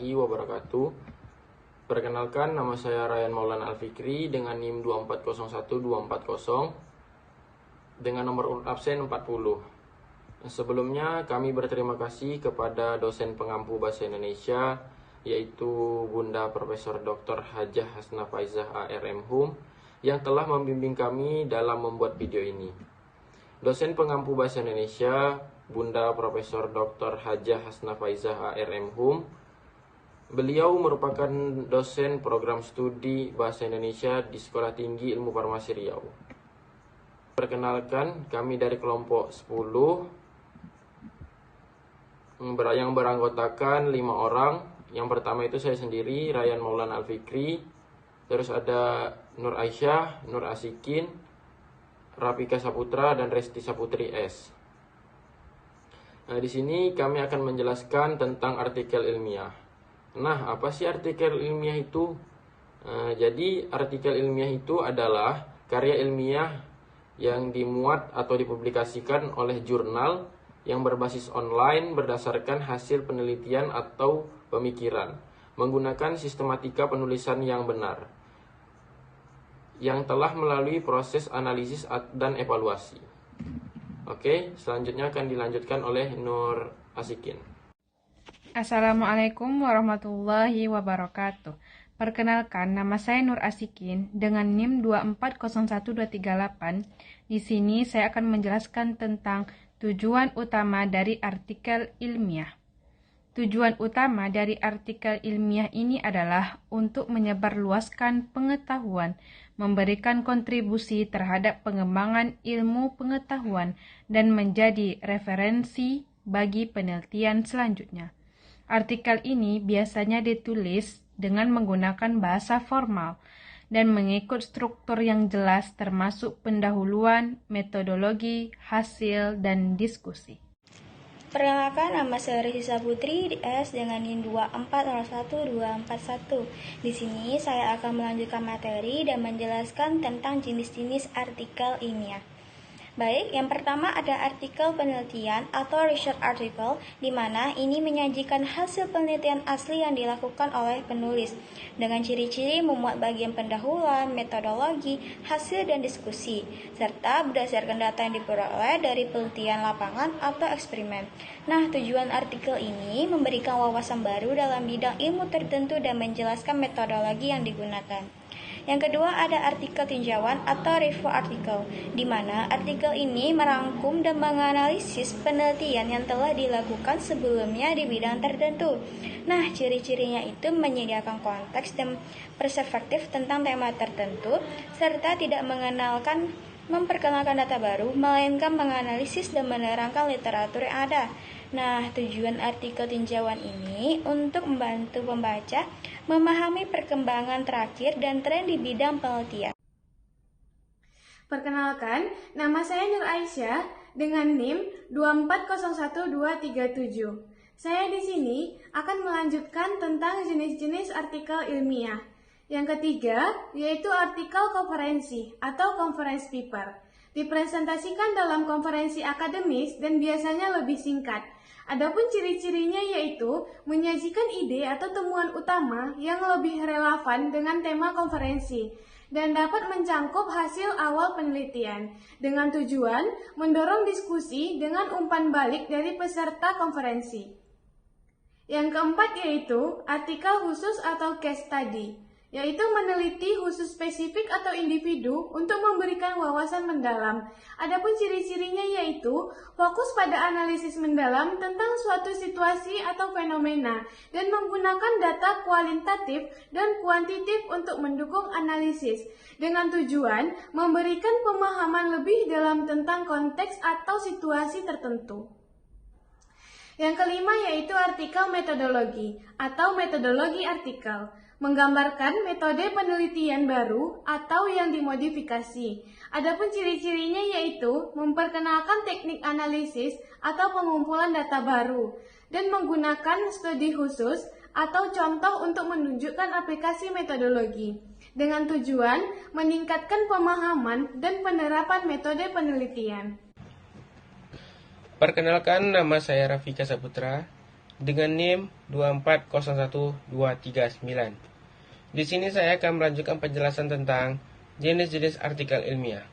warahmatullahi wabarakatuh. Perkenalkan, nama saya Ryan Maulana Alfikri dengan NIM 2401240 dengan nomor urut absen 40. Sebelumnya kami berterima kasih kepada dosen pengampu Bahasa Indonesia yaitu Bunda Profesor Dr. Hajah Hasna Faizah ARM Hum yang telah membimbing kami dalam membuat video ini. Dosen pengampu Bahasa Indonesia Bunda Profesor Dr. Hajah Hasna Faizah ARM Hum. Beliau merupakan dosen program studi Bahasa Indonesia di Sekolah Tinggi Ilmu Farmasi Riau. Perkenalkan, kami dari kelompok 10 yang beranggotakan 5 orang. Yang pertama itu saya sendiri, Ryan Maulana Alfikri. Terus ada Nur Aisyah, Nur Asikin, Rafika Saputra, dan Resti Saputri S. Nah, di sini kami akan menjelaskan tentang artikel ilmiah. Nah, apa sih artikel ilmiah itu? Jadi, artikel ilmiah itu adalah karya ilmiah yang dimuat atau dipublikasikan oleh jurnal yang berbasis online berdasarkan hasil penelitian atau pemikiran, menggunakan sistematika penulisan yang benar, yang telah melalui proses analisis dan evaluasi. Oke, selanjutnya akan dilanjutkan oleh Nur Asikin. Assalamualaikum warahmatullahi wabarakatuh. Perkenalkan, nama saya Nur Asikin dengan NIM 2401238. Di sini saya akan menjelaskan tentang tujuan utama dari artikel ilmiah. Tujuan utama dari artikel ilmiah ini adalah untuk menyebarluaskan pengetahuan, memberikan kontribusi terhadap pengembangan ilmu pengetahuan, dan menjadi referensi bagi penelitian selanjutnya. Artikel ini biasanya ditulis dengan menggunakan bahasa formal dan mengikut struktur yang jelas termasuk pendahuluan, metodologi, hasil, dan diskusi. Perkenalkan, nama saya Resti Saputri S dengan NIM 2401241. Di sini saya akan melanjutkan materi dan menjelaskan tentang jenis-jenis artikel ilmiah. Baik, yang pertama ada artikel penelitian atau research article, di mana ini menyajikan hasil penelitian asli yang dilakukan oleh penulis dengan ciri-ciri memuat bagian pendahuluan, metodologi, hasil, dan diskusi, serta berdasarkan data yang diperoleh dari penelitian lapangan atau eksperimen. Nah, tujuan artikel ini memberikan wawasan baru dalam bidang ilmu tertentu dan menjelaskan metodologi yang digunakan. Yang kedua ada artikel tinjauan atau review article, di mana artikel ini merangkum dan menganalisis penelitian yang telah dilakukan sebelumnya di bidang tertentu. Nah, ciri-cirinya itu menyediakan konteks dan perspektif tentang tema tertentu, serta tidak memperkenalkan data baru, melainkan menganalisis dan menerangkan literatur yang ada. Nah, tujuan artikel tinjauan ini untuk membantu pembaca memahami perkembangan terakhir dan tren di bidang penelitian. Perkenalkan, nama saya Nur Aisyah dengan NIM 2401237. Saya di sini akan melanjutkan tentang jenis-jenis artikel ilmiah. Yang ketiga, yaitu artikel konferensi atau conference paper. Dipresentasikan dalam konferensi akademis dan biasanya lebih singkat. Adapun ciri-cirinya yaitu menyajikan ide atau temuan utama yang lebih relevan dengan tema konferensi dan dapat mencangkup hasil awal penelitian dengan tujuan mendorong diskusi dengan umpan balik dari peserta konferensi. Yang keempat yaitu artikel khusus atau case study, yaitu meneliti khusus spesifik atau individu untuk memberikan wawasan mendalam. Adapun ciri-cirinya yaitu fokus pada analisis mendalam tentang suatu situasi atau fenomena dan menggunakan data kualitatif dan kuantitatif untuk mendukung analisis dengan tujuan memberikan pemahaman lebih dalam tentang konteks atau situasi tertentu. Yang kelima yaitu artikel metodologi atau metodologi artikel, menggambarkan metode penelitian baru atau yang dimodifikasi. Adapun ciri-cirinya yaitu memperkenalkan teknik analisis atau pengumpulan data baru dan menggunakan studi khusus atau contoh untuk menunjukkan aplikasi metodologi dengan tujuan meningkatkan pemahaman dan penerapan metode penelitian. Perkenalkan, nama saya Rafika Saputra dengan NIM 2401239. Di sini saya akan melanjutkan penjelasan tentang jenis-jenis artikel ilmiah.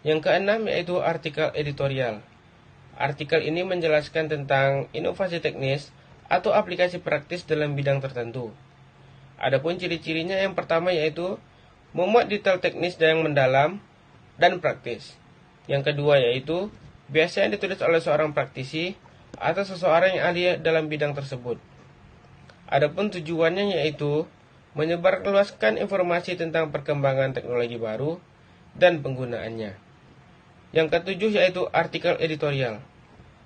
Yang keenam yaitu artikel editorial. Artikel ini menjelaskan tentang inovasi teknis atau aplikasi praktis dalam bidang tertentu. Adapun ciri-cirinya yang pertama yaitu memuat detail teknis yang mendalam dan praktis. Yang kedua yaitu biasanya ditulis oleh seorang praktisi atau seseorang yang ahli dalam bidang tersebut. Adapun tujuannya yaitu menyebarluaskan informasi tentang perkembangan teknologi baru dan penggunaannya. Yang ketujuh yaitu artikel editorial.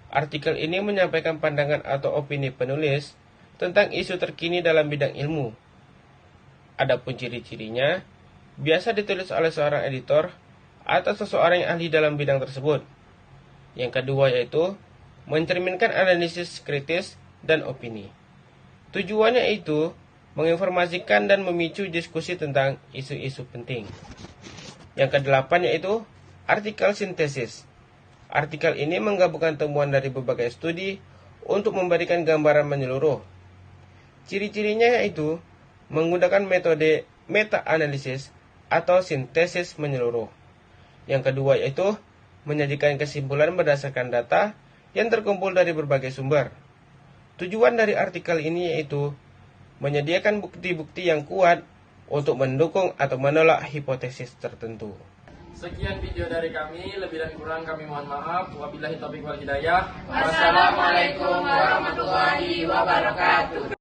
Artikel ini menyampaikan pandangan atau opini penulis tentang isu terkini dalam bidang ilmu. Adapun ciri-cirinya, biasa ditulis oleh seorang editor atau seseorang yang ahli dalam bidang tersebut. Yang kedua yaitu mencerminkan analisis kritis dan opini. Tujuannya itu menginformasikan dan memicu diskusi tentang isu-isu penting. Yang kedelapan yaitu artikel sintesis. Artikel ini menggabungkan temuan dari berbagai studi untuk memberikan gambaran menyeluruh. Ciri-cirinya yaitu menggunakan metode meta-analisis atau sintesis menyeluruh. Yang kedua yaitu menyajikan kesimpulan berdasarkan data yang terkumpul dari berbagai sumber. Tujuan dari artikel ini yaitu menyediakan bukti-bukti yang kuat untuk mendukung atau menolak hipotesis tertentu. Sekian video dari kami, lebih dan kurang kami mohon maaf. Wabillahi taufiq wal hidayah. Wassalamualaikum warahmatullahi wabarakatuh.